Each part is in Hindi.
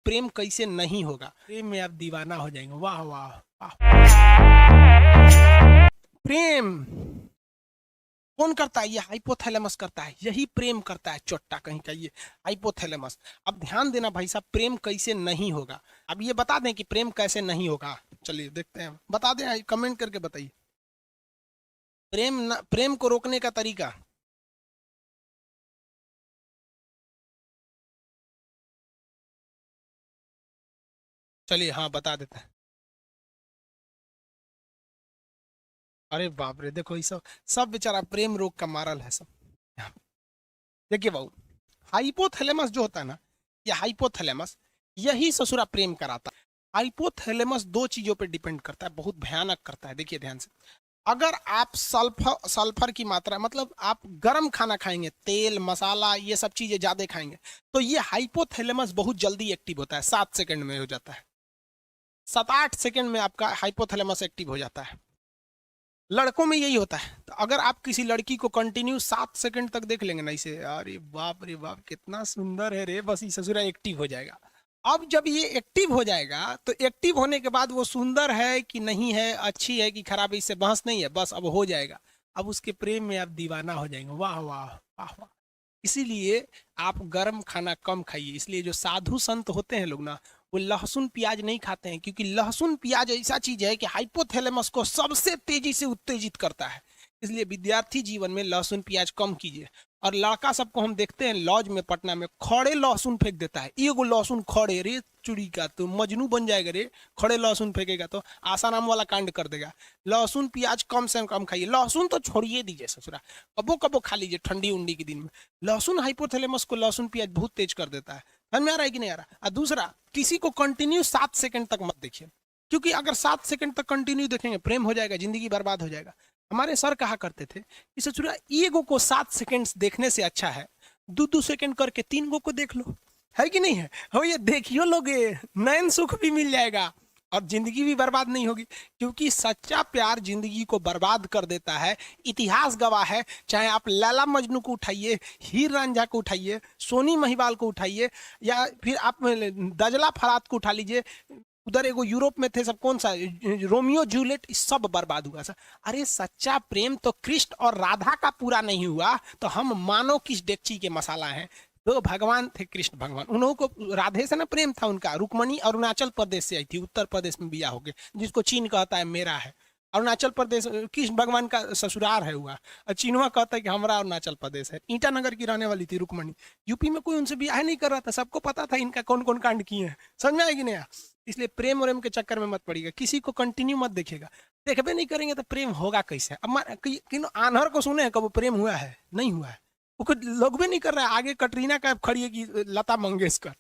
प्रेम कैसे नहीं होगा, प्रेम में आप दीवाना हो जाएंगे। वाह वाह वाह। प्रेम कौन करता है? ये हाइपोथैलेमस करता है, यही प्रेम करता है, चोट्टा कहीं का ये हाइपोथैलेमस। अब ध्यान देना भाई साहब, प्रेम कैसे नहीं होगा। अब ये बता दें कि प्रेम कैसे नहीं होगा, चलिए देखते हैं, बता दें, कमेंट करके बताइए। प्रेम को रोकने का तरीका। चलिए हाँ बता देते हैं। अरे बाप रे, देखो ये सब सब बेचारा प्रेम रोग का मारल है सब। देखिए बाबू, हाइपोथैलेमस जो होता है ना, ये हाइपोथैलेमस यही ससुरा प्रेम कराता है। हाइपोथैलेमस दो चीजों पे डिपेंड करता है, बहुत भयानक करता है। देखिए ध्यान से, अगर आप सल्फर सल्फर की मात्रा, मतलब आप गर्म खाना खाएंगे, तेल मसाला ये सब चीजें ज्यादा खाएंगे, तो ये हाइपोथैलेमस बहुत जल्दी एक्टिव होता है, 7 सेकंड में हो जाता है। 7-8 सेकंड में आपका हाइपोथैलेमस एक्टिव हो जाता है। लड़कों में यही होता है। तो अगर आप किसी लड़की को कंटिन्यू 7 सेकंड तक देख लेंगे ना इसे, अरे बाप रे बाप कितना सुंदर है रे, बस ये ससुरा एक्टिव हो जाएगा। अब जब ये एक्टिव हो जाएगा, तो एक्टिव होने के बाद वो सुंदर है कि नहीं है, अच्छी है कि खराब है, इससे बहस नहीं है, बस अब हो जाएगा। अब उसके प्रेम में आप दीवाना हो जाएंगे। वाह वाह वाह वाह। इसीलिए आप गर्म खाना कम खाइए। इसलिए जो साधु संत होते हैं लोग ना, वो लहसुन प्याज नहीं खाते हैं, क्योंकि लहसुन प्याज ऐसा चीज है कि हाइपोथैलेमस को सबसे तेजी से उत्तेजित करता है। इसलिए विद्यार्थी जीवन में लहसुन प्याज कम कीजिए। और लड़का सबको हम देखते हैं लॉज में पटना में, खड़े लहसुन फेंक देता है, एगो लहसुन खड़े, रे चुड़ी का तो मजनू बन जाएगा रे, खड़े लहसुन फेंकेगा तो आशा नाम वाला कांड कर देगा। लहसुन प्याज कम से कम खाइए, लहसुन तो छोड़िए दीजिए ससुरा, कबो कबो खा लीजिए ठंडी उंडी के दिन में। लहसुन हाइपोथैलेमस को लहसुन प्याज बहुत तेज कर देता है। समझ में आ रहा है कि नहीं आ रहा? और दूसरा, किसी को कंटिन्यू 7 सेकंड तक मत देखिए, क्योंकि अगर 7 सेकंड तक कंटिन्यू देखेंगे प्रेम हो जाएगा, जिंदगी बर्बाद हो जाएगा। हमारे सर कहा करते थे कि ससुरा ईगो को 7 सेकंड देखने से अच्छा है 2-2 सेकंड करके 3 गो को देख लो। है कि नहीं है? हो, ये देखियो लोगे, नयन सुख भी मिल जाएगा और जिंदगी भी बर्बाद नहीं होगी। क्योंकि सच्चा प्यार जिंदगी को बर्बाद कर देता है। इतिहास गवाह है, चाहे आप लैला मजनू को उठाइए, हीर रांझा को उठाइए, सोनी महिवाल को उठाइए, या फिर आप दजला फरात को उठा लीजिए, उधर एगो यूरोप में थे सब, कौन सा रोमियो जूलियट, सब बर्बाद हुआ सर। अरे सच्चा प्रेम तो कृष्ण और राधा का पूरा नहीं हुआ, तो हम मानो किस डेगची के मसाला हैं। तो भगवान थे कृष्ण भगवान, उन्हों को राधे से ना प्रेम था उनका। रुक्मणी अरुणाचल प्रदेश से आई थी, उत्तर प्रदेश में बिया हो गए, जिसको चीन कहता है मेरा है। अरुणाचल प्रदेश कृष्ण भगवान का ससुराल है हुआ, और चीनवा कहता है कि हमारा अरुणाचल प्रदेश है। ईटानगर की रहने वाली थी रुक्मणी। यूपी में कोई उनसे ब्याह नहीं कर रहा था, सबको पता था इनका कौन कौन कांड किए हैं। समझ में आएगी नहीं? इसलिए प्रेम और के चक्कर में मत पड़िएगा, किसी को कंटिन्यू मत देखिएगा। देखबे नहीं करेंगे तो प्रेम होगा कैसे? अब आन्हर को सुने कब प्रेम हुआ है? नहीं हुआ है, वो लोग भी नहीं कर रहा है। आगे कटरीना कैफ खड़ी है कि लता मंगेशकर।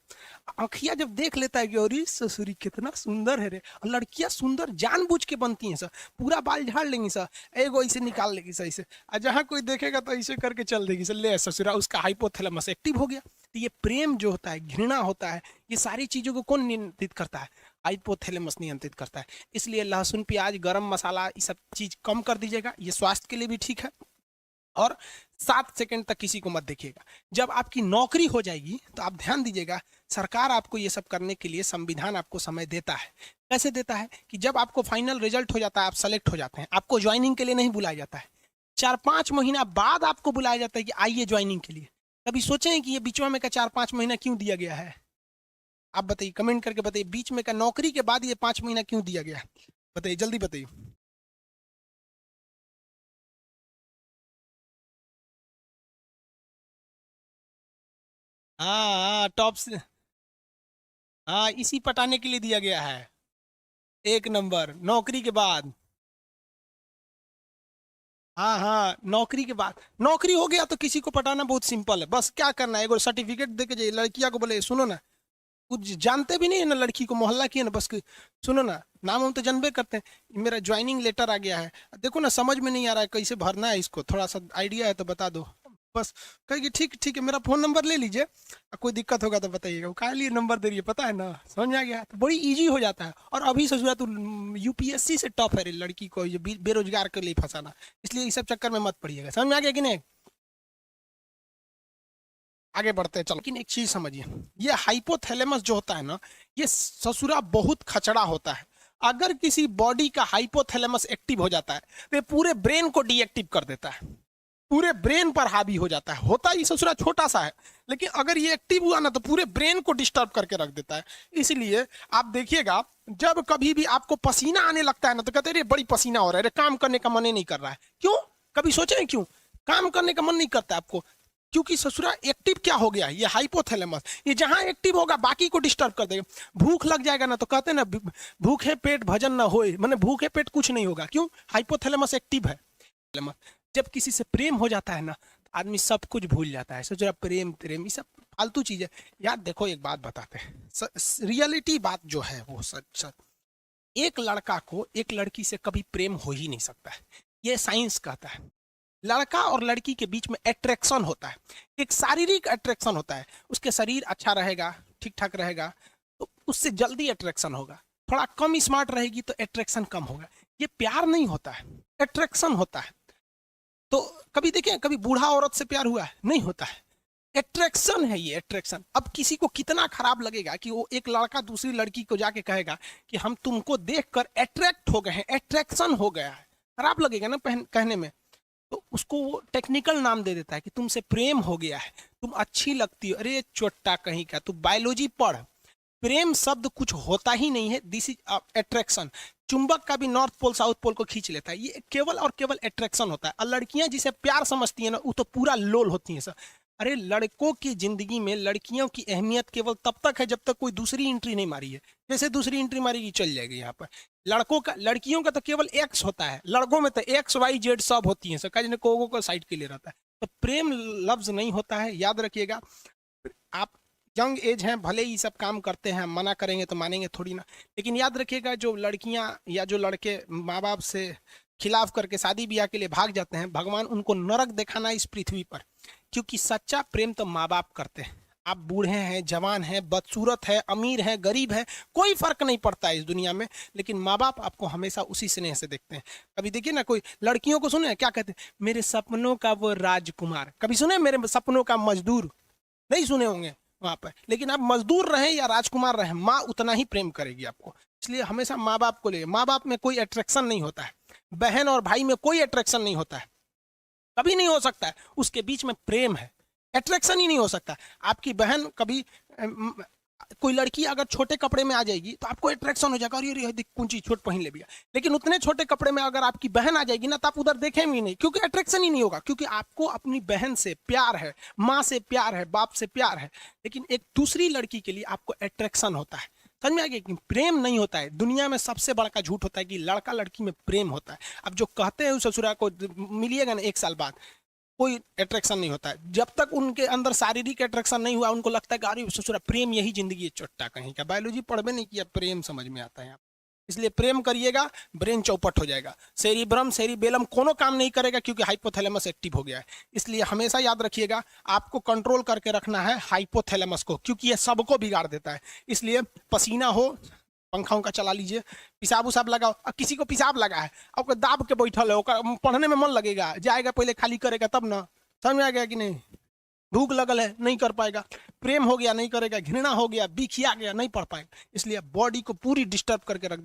आँखिया जब देख लेता है कि अरे ससुरी कितना सुंदर है रे, और लड़कियां सुंदर जानबूझ के बनती हैं सर, पूरा बाल झाड़ लेंगी सर, एगो ऐसे निकाल लेगी सर ऐसे, और जहाँ कोई देखेगा तो ऐसे करके चल देगी सर, ले ससुरा, उसका हाइपोथैलेमस एक्टिव हो गया। तो ये प्रेम जो होता है, घृणा होता है, ये सारी चीजों को कौन नियंत्रित करता है? हाइपोथैलेमस नियंत्रित करता है। इसलिए लहसुन प्याज गरम मसाला ये सब चीज कम कर दीजिएगा, ये स्वास्थ्य के लिए भी ठीक है। और 7 सेकंड तक किसी को मत देखिएगा। जब आपकी नौकरी हो जाएगी तो आप ध्यान दीजिएगा, सरकार आपको ये सब करने के लिए, संविधान आपको समय देता है। कैसे देता है? कि जब आपको फाइनल रिजल्ट हो जाता है, आप सेलेक्ट हो जाते हैं, आपको ज्वाइनिंग के लिए नहीं बुलाया जाता है, 4-5 महीना बाद आपको बुलाया जाता है कि आइए ज्वाइनिंग के लिए। कभी सोचे हैं कि ये बीच में का 4-5 महीना क्यों दिया गया है? आप बताइए, कमेंट करके बताइए, बीच में का नौकरी के बाद ये 5 महीना क्यों दिया गया है? बताइए, जल्दी बताइए। हाँ हाँ, टॉप से, हाँ इसी पटाने के लिए दिया गया है। एक नंबर नौकरी के बाद। हाँ हाँ, नौकरी के बाद, नौकरी हो गया तो किसी को पटाना बहुत सिंपल है। बस क्या करना है, एगो सर्टिफिकेट दे के जाइए, लड़किया को बोले सुनो ना, कुछ जानते भी नहीं है ना लड़की को, मोहल्ला की है ना, बस सुनो ना, नाम हम तो जानबे करते हैं, मेरा ज्वाइनिंग लेटर आ गया है, देखो ना समझ में नहीं आ रहा है कैसे भरना है इसको, थोड़ा सा आइडिया है तो बता दो। बस कहेगी ठीक ठीक है, मेरा फोन नंबर ले लीजिए, कोई दिक्कत होगा तो बताइएगा। वो काहे लिए नंबर दे रही है पता है ना? समझ में आ गया? तो बड़ी इजी हो जाता है। और अभी ससुरा तो यूपीएससी से टफ है रे, लड़की को ये बेरोजगार के लिए फंसाना। इसलिए इस सब चक्कर में मत पड़िएगा। समझ में आ गया कि नहीं? आगे बढ़ते हैं चलो। लेकिन एक चीज समझिए, ये हाइपोथैलेमस जो होता है ना, ये ससुरा बहुत खचड़ा होता है। अगर किसी बॉडी का हाइपोथैलेमस एक्टिव हो जाता है तो ये पूरे ब्रेन को डीएक्टिव कर देता है, पूरे ब्रेन पर हावी हो जाता है। होता ही ससुरा छोटा सा है, लेकिन अगर ये एक्टिव हुआ ना तो पूरे ब्रेन को डिस्टर्ब करके रख देता है। इसलिए आप देखिएगा, जब कभी भी आपको पसीना आने लगता है ना तो कहते हैं बड़ी पसीना हो रहा है, अरे काम करने का मन ही नहीं कर रहा है। क्यों? कभी सोचे हैं क्यों काम करने का मन नहीं करता आपको? क्योंकि ससुरा एक्टिव क्या हो गया, ये हाइपोथैलेमस, ये जहां एक्टिव होगा बाकी को डिस्टर्ब कर देगा। भूख लग जाएगा ना तो कहते हैं ना भूखे पेट भजन ना होए, माने भूखे पेट कुछ नहीं होगा। क्यों? हाइपोथैलेमस एक्टिव है। जब किसी से प्रेम हो जाता है ना, आदमी सब कुछ भूल जाता है। सोचो प्रेम प्रेम ये सब फालतू चीज है यार। देखो एक बात बताते हैं, रियलिटी बात जो है वो सच, एक लड़का को एक लड़की से कभी प्रेम हो ही नहीं सकता है, ये साइंस कहता है। लड़का और लड़की के बीच में अट्रैक्शन होता है, एक शारीरिक अट्रैक्शन होता है। उसके शरीर अच्छा रहेगा, ठीक ठाक रहेगा तो उससे जल्दी अट्रैक्शन होगा। थोड़ा कम स्मार्ट रहेगी तो अट्रैक्शन कम होगा। ये प्यार नहीं होता है, अट्रैक्शन होता है। तो कभी देखें, कभी बूढ़ा औरत से प्यार हुआ है? नहीं होता है। अट्रैक्शन है ये, अट्रैक्शन। अब किसी को कितना खराब लगेगा कि वो एक लड़का दूसरी लड़की को जाके कहेगा कि हम तुमको देखकर अट्रैक्ट हो गए हैं, अट्रैक्शन हो गया है। खराब लगेगा ना कहने में। तो उसको वो टेक्निकल नाम दे देता है कि तुमसे प्रेम हो गया है, तुम अच्छी लगती हो। अरे चोट्टा कहीं का, तू बायोलॉजी पढ़। प्रेम शब्द कुछ होता ही नहीं है, दिस इज अट्रैक्शन। चुंबक का भी नॉर्थ पोल साउथ पोल को खींच लेता है, ये केवल और केवल अट्रैक्शन होता है। और लड़कियां जिसे प्यार समझती है ना, वो तो पूरा लोल होती हैं सर। अरे लड़कों की जिंदगी में लड़कियों की अहमियत केवल तब तक है जब तक कोई दूसरी एंट्री नहीं मारी है। जैसे दूसरी एंट्री मारेगी चल जाएगी यहाँ पर। लड़कियों का तो केवल एक्स होता है, लड़कों में तो एक्स वाई जेड सब होती है सर, को साइड के लिए रहता है। तो प्रेम लफ्ज नहीं होता है, याद रखिएगा। आप यंग एज हैं, भले ही सब काम करते हैं, मना करेंगे तो मानेंगे थोड़ी ना। लेकिन याद रखिएगा, जो लड़कियां या जो लड़के माँ बाप से खिलाफ करके शादी ब्याह के लिए भाग जाते हैं, भगवान उनको नरक दिखाना इस पृथ्वी पर। क्योंकि सच्चा प्रेम तो माँ बाप करते हैं। आप बूढ़े हैं, जवान हैं, बदसूरत है, अमीर है, गरीब है, कोई फर्क नहीं पड़ता है इस दुनिया में, लेकिन माँ बाप आपको हमेशा उसी स्नेह से देखते हैं। कभी देखिए ना, कोई लड़कियों को सुने क्या कहते हैं, मेरे सपनों का वो राजकुमार। कभी सुने मेरे सपनों का मजदूर? नहीं सुने होंगे वहां पर। लेकिन आप मजदूर रहे या राजकुमार रहे, माँ उतना ही प्रेम करेगी आपको। इसलिए हमेशा माँ बाप को ले। माँ बाप में कोई अट्रैक्शन नहीं होता है, बहन और भाई में कोई अट्रैक्शन नहीं होता है, कभी नहीं हो सकता है। उसके बीच में प्रेम है, अट्रैक्शन ही नहीं हो सकता। आपकी बहन कभी कोई लड़की अगर छोटे कपड़े में आ जाएगी तो आपको अट्रैक्शन हो जाएगा, अरे देख कौन चीज छोट पहन ले भैया। लेकिन उतने छोटे कपड़े में अगर आपकी बहन आ जाएगी ना तो आप उधर देखेंगे ही नहीं, क्योंकि अट्रैक्शन ही नहीं होगा। क्योंकि आपको अपनी बहन से प्यार है, माँ से प्यार है, बाप से प्यार है। लेकिन एक दूसरी लड़की के लिए आपको अट्रैक्शन होता है। समझ में आ गया कि प्रेम नहीं होता है। दुनिया में सबसे बड़ा का झूठ होता है कि लड़का लड़की में प्रेम होता है। अब जो कहते हैं उस ससुरा को मिलिएगा ना 1 साल बाद, कोई अट्रैक्शन नहीं होता है। जब तक उनके अंदर शारीरिक अट्रैक्शन नहीं हुआ, उनको लगता है कि अरे ससुरा प्रेम यही जिंदगी है। चोट्टा कहीं का, बायोलॉजी पढ़वे नहीं किया, प्रेम समझ में आता है यहाँ। इसलिए प्रेम करिएगा, ब्रेन चौपट हो जाएगा। सेरिब्रम सेरिबेलम कोनो काम नहीं करेगा, क्योंकि हाइपोथैलेमस एक्टिव हो गया है। इसलिए हमेशा याद रखिएगा, आपको कंट्रोल करके रखना है हाइपोथैलेमस को, क्योंकि ये सबको बिगाड़ देता है। इसलिए पसीना हो, पंखा उनका चला लीजिए, पिसाब उसाब लगाओ। अब किसी को पिसाब लगा है, आपको दाब के बैठल है, पढ़ने में मन लगेगा, जाएगा पहले खाली करेगा तब ना। समझ में आ गया कि नहीं? भूख लगल है, नहीं कर पाएगा। प्रेम हो गया, नहीं करेगा। घृणा हो गया, बिखिया गया, नहीं पढ़ पाएगा। इसलिए बॉडी को पूरी डिस्टर्ब करके रख